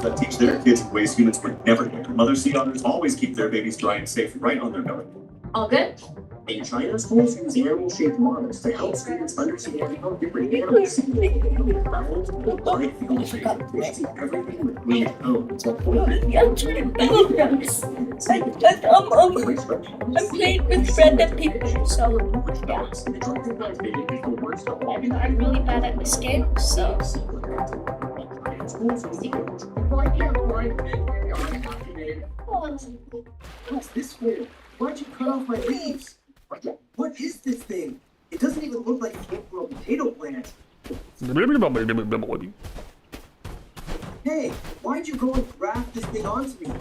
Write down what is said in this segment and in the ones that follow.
that teach their kids in ways humans would never do. Mother sea otters always keep their babies dry and safe right on their belly. All good? In China, schools use animal-shaped models to help students understand how different animals see balance, life, everything with clean codes. Battlegrounds. I played with random people, so yeah. I'm really bad at this game, so. What's this for? Why'd you cut off my leaves? What is this thing? It doesn't even look like it came from a potato plant. Hey, why'd you go and graft this thing onto me?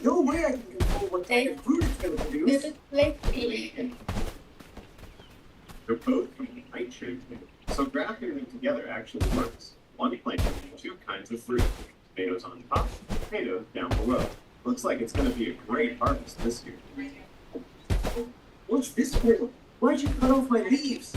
No way I can control what kind of fruit it's gonna produce. They're both from the nightshade. So grafting them together actually works. One plant has two kinds of fruit. Tomatoes on top, potatoes down below. Looks like it's going to be a great harvest this year. What's this for? Why'd you cut off my leaves?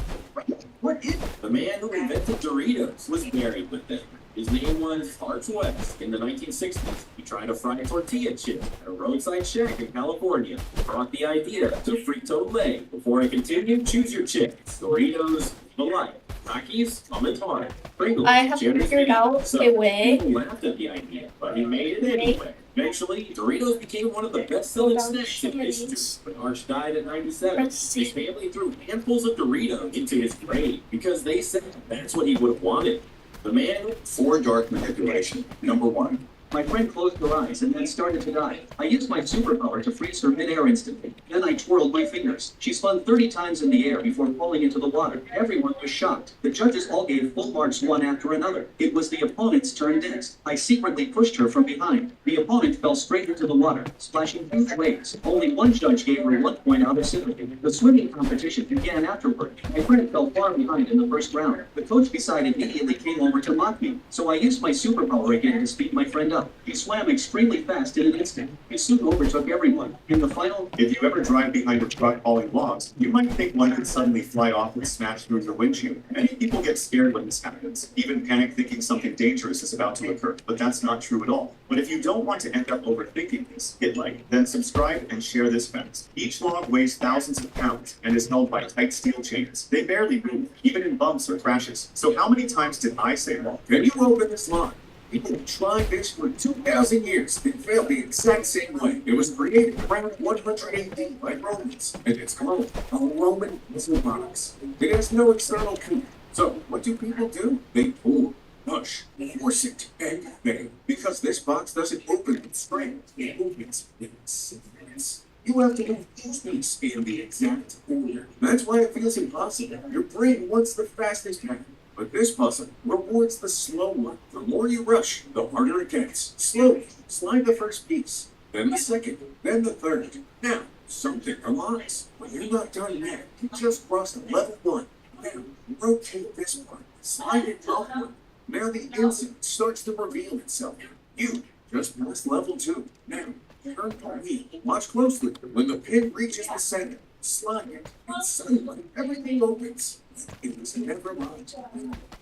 What is The man who invented Doritos was buried with them. His name was Arch West. In the 1960s, he tried to fry tortilla chips at a roadside shack in California. Brought the idea to Frito-Lay. Before I continue, choose your chips. Doritos, the light. Rockies, Commodore, Pringles, I have figured out a way. People laughed at the idea, but he made it anyway. Eventually, Doritos became one of the best-selling snacks in history. When Arch died at 97, his family threw handfuls of Doritos into his grave because they said that's what he would have wanted. The man For dark manipulation. Number 1. My friend closed her eyes and then started to die. I used my superpower to freeze her midair instantly. Then I twirled my fingers. She spun 30 times in the air before falling into the water. Everyone was shocked. The judges all gave full marks one after another. It was the opponent's turn next. I secretly pushed her from behind. The opponent fell straight into the water, splashing huge waves. Only one judge gave her 1 point out of sympathy. The swimming competition began afterward. My friend fell far behind in the first round. The coach beside immediately came over to mock me, so I used my superpower again to speed my friend up. He swam extremely fast in an instant. He soon overtook everyone. In the final, If you ever drive behind a truck hauling logs, you might think one could suddenly fly off and smash through your windshield. Many people get scared when this happens, even panic thinking something dangerous is about to occur, but that's not true at all. But if you don't want to end up overthinking this, hit like, then subscribe and share this fast. Each log weighs thousands of pounds and is held by tight steel chains. They barely move, even in bumps or crashes. So how many times did I say log? Can you open this log? People have tried this for 2,000 years and failed the exact same way. It was created around 100 AD by Romans, and it's called a Roman missile box. It has no external key. So what do people do? They pull, push, force it, and bang. Because this box doesn't open with strength, it opens with sequence. You have to do each piece in the exact order. That's why it feels impossible. Your brain wants the fastest path. But this puzzle rewards the slow one. The more you rush, the harder it gets. Slowly, slide the first piece, then the second, then the third. Now, something aligns. When you're not done yet, you just crossed level 1. Now, rotate this part, slide it outward. Now the insect starts to reveal itself. You just passed level 2. Now, turn the wheel. Watch closely. When the pin reaches the center, slide it, and suddenly everything opens. It was never mind.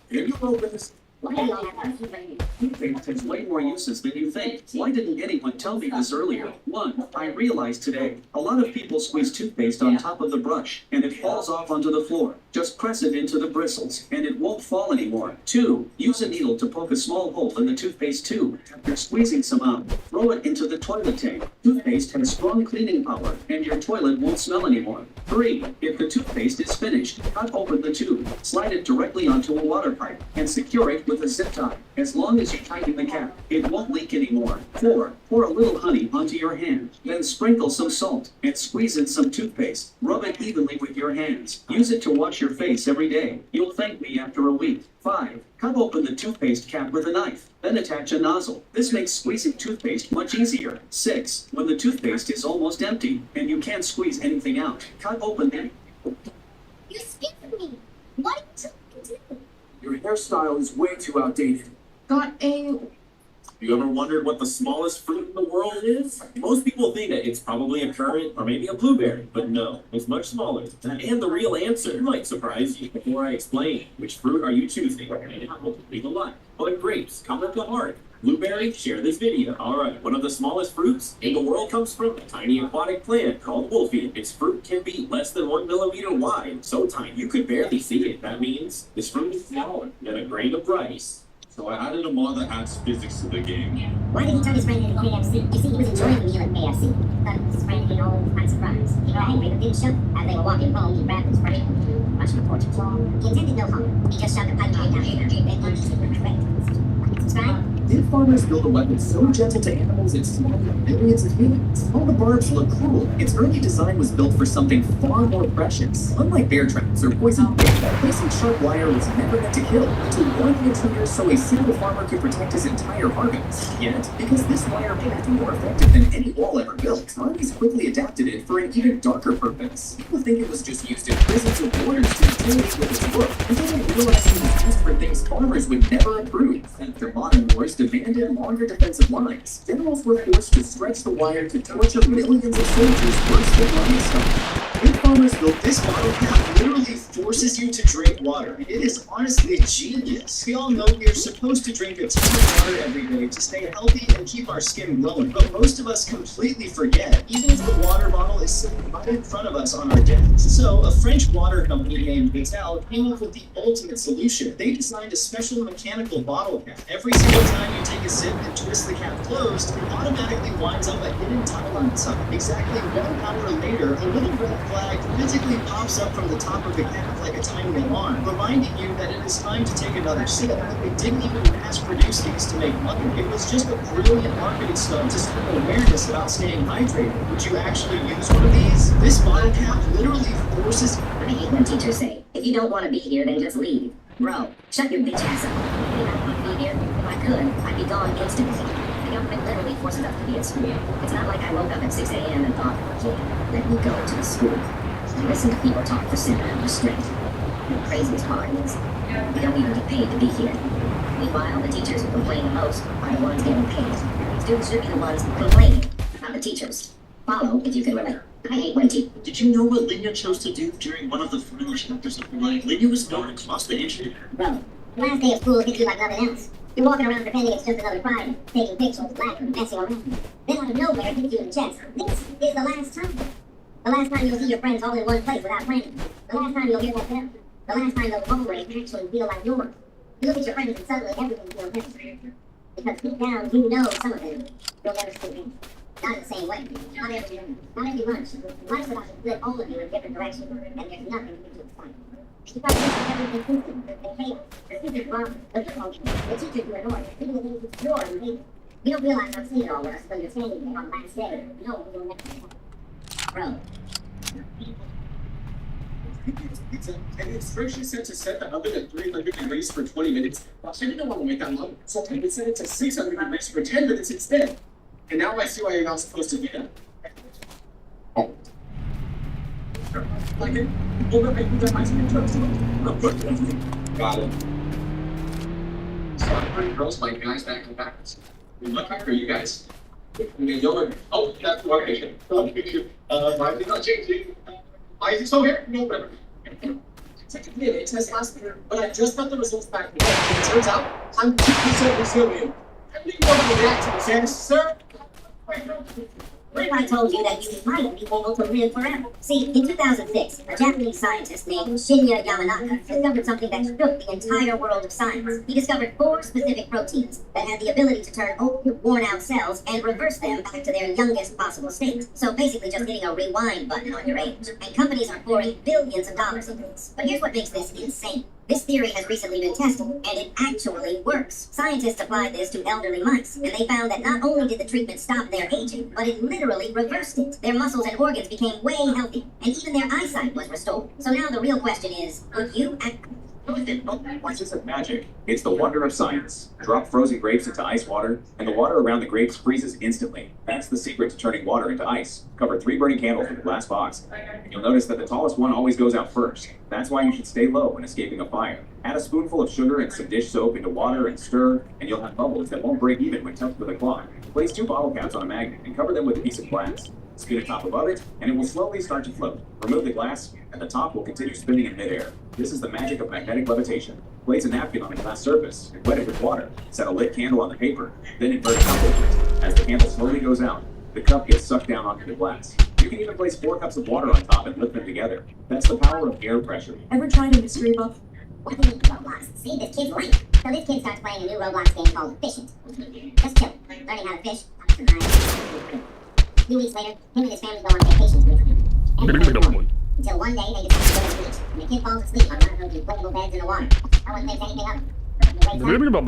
Can you open this? toothpaste has way more uses than you think. Why didn't anyone tell me this earlier? 1. I realized today. A lot of people squeeze toothpaste on top of the brush, and it falls off onto the floor. Just press it into the bristles, and it won't fall anymore. 2. Use a needle to poke a small hole in the toothpaste tube. After squeezing some out, throw it into the toilet tank. Toothpaste has strong cleaning power, and your toilet won't smell anymore. 3. If the toothpaste is finished, cut open the tube, slide it directly onto a water pipe, and secure it with a zip tie. As long as you tighten the cap, it won't leak anymore. 4. Pour a little honey onto your hand, then sprinkle some salt, and squeeze in some toothpaste. Rub it evenly with your hands. Use it to wash your face every day. You'll thank me after a week. 5. Cut open the toothpaste cap with a knife, then attach a nozzle. This makes squeezing toothpaste much easier. 6. When the toothpaste is almost empty, and you can't squeeze anything out, cut open the... You skipped me. What did you do? Your hairstyle is way too outdated. Got a You ever wondered what the smallest fruit in the world is? Most people think that it's probably a currant or maybe a blueberry, but no, it's much smaller. And the real answer might surprise you. Before I explain, which fruit are you choosing? An apple, leave a like. But grapes, comment the heart. Blueberry, share this video. Alright, one of the smallest fruits in the world comes from a tiny aquatic plant called wolfie. Its fruit can be less than 1 millimeter wide, so tiny you could barely see it. That means this fruit is smaller than a grain of rice. So I added a mod that adds physics to the game. Why did he turn his friend into KFC? You see, he was enjoying the meal at KFC. Thought his friend had all kinds of fries. He got angry but didn't show. As they were walking home, he grabbed his friend, Russian portrait. He intended no harm. He just shoved a pipe down Subscribe. Did farmers build a weapon so gentle to animals it slaughtered millions of humans? All the barbs look cruel. Its early design was built for something far more precious. Unlike bear traps or poison bait, placing sharp wire was never meant to kill. To warn the intruders so a single farmer could protect his entire harvest. Yet, because this wire proved more effective than any wall ever built, armies quickly adapted it for an even darker purpose. People think it was just used in prisons or borders to intimidate with its look, until they realized it was used for things farmers would never approve. After modern wars demanded longer defensive lines, generals were forced to stretch the wire to torture millions of soldiers worse than running stone. If farmers built this bottle cap literally forces you to drink water. It is honestly genius. We all know we are supposed to drink a ton of water every day to stay healthy and keep our skin glowing, but most of us completely forget, even if the water bottle is sitting right in front of us on our desk. So a French water company named Vital came up with the ultimate solution. They designed a special mechanical bottle cap. Every single time you take a sip and twist the cap closed, it automatically winds up a hidden tile on the side. Exactly 1 hour later, a little red flag physically pops up from the top of the cap like a tiny alarm, reminding you that it is time to take another sip. They didn't even mass produce these to make money. It was just a brilliant marketing stunt to spread awareness about staying hydrated. Would you actually use one of these? This bottle cap literally forces... I hate when teachers say, if you don't want to be here, then just leave. Bro, shut your bitch ass up. I do not want to be here. If I could, I'd be gone instantly. The government literally forces us to be at school. It's not like I woke up at 6 a.m. and thought, yeah, let me go to the school. I listen to people talk for 7 hours straight. The craziest part is, we don't even get paid to be here. Meanwhile, the teachers who complain the most are the ones getting paid. Students should be the ones complaining, not the teachers. Follow if you can relate. I hate when teachers. Did you know what Linya chose to do during one of the final chapters of her life? Linya was known across the internet. Bro, last day of school hits you like nothing else. You're walking around pretending it's just another Friday, taking pictures, laughing, messing around. Then out of nowhere, it hits you in the chest. This is the last time. The last time you'll see your friends all in one place without planning. The last time you'll hear that bell. The last time those hallways actually feel like yours. You look at your friends and suddenly everything feels different. Because deep down, you know some of them you'll never see again. Not in the same way. Not every lunch. Lunch would have to split all of you in different directions, and there's nothing you can explain. Because this is everything instant, the chaos, the secret drama, the difficulty, the teachers you ignore, even the things you ignore and hate. You don't realize how seen it all was when you're standing there on the last day. No, you'll never know. Bro. And the instruction said to set the oven at 300 degrees for 20 minutes. Well, I didn't want to wait that long, so I set it to 600 degrees for 10 minutes instead. And now I see why you're not supposed to do that. Oh. Like it? Overhyping the ice cream trucks? Got it. So I'm pretty girls like guys back and backwards. Good luck for you guys. Oh, that's the location. Why is it not changing? Why is it so here? No, whatever. It's a DNA test last year, but I just got the results back today. It turns out I'm 2% resilient. I didn't know how to react to this answer, sir. What if I told you that you might be able to live forever? See, in 2006, a Japanese scientist named Shinya Yamanaka discovered something that shook the entire world of science. He discovered 4 specific proteins that had the ability to turn old, worn-out cells and reverse them back to their youngest possible state. So basically just hitting a rewind button on your age. And companies are pouring billions of dollars into this. But here's what makes this insane. This theory has recently been tested, and it actually works. Scientists applied this to elderly mice, and they found that not only did the treatment stop their aging, but it literally reversed it. Their muscles and organs became way healthier, and even their eyesight was restored. So now the real question is, would you This isn't magic. It's the wonder of science. Drop frozen grapes into ice water, and the water around the grapes freezes instantly. That's the secret to turning water into ice. Cover 3 burning candles with a glass box. And you'll notice that the tallest one always goes out first. That's why you should stay low when escaping a fire. Add a spoonful of sugar and some dish soap into water and stir, and you'll have bubbles that won't break even when touched with a cloth. Place 2 bottle caps on a magnet and cover them with a piece of glass. Spin a top above it, and it will slowly start to float. Remove the glass, and the top will continue spinning in midair. This is the magic of magnetic levitation. Place a napkin on a glass surface and wet it with water. Set a lit candle on the paper, then invert a cup over it. As the candle slowly goes out, the cup gets sucked down onto the glass. You can even place 4 cups of water on top and lift them together. That's the power of air pressure. Ever tried a mystery box? What do you mean Roblox? See, this kid's life. So this kid starts playing a new Roblox game called Fishing. Just chill, learning how to fish. A few weeks later, him and his family go on vacations with him. Until one day they decide to go to the beach, and the kid falls asleep on one of those inflatable beds in the water. No one thinks anything of it. He wakes up,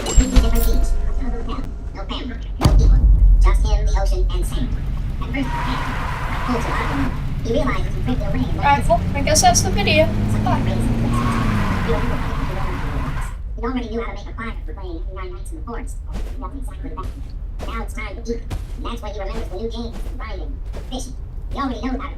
completely different beach. No hotel, no family, no people. Just him, the ocean, and sand. At first, like pulls a lot of him. He realizes he breaks the ring. Alright, well, I guess that's the video. Something rings and clicks. He already knew how to make a fire for playing 89 nights in the forest. He does exactly that. Now it's time to eat. And that's when he remembers the new game, grinding, fishing. He already knows how to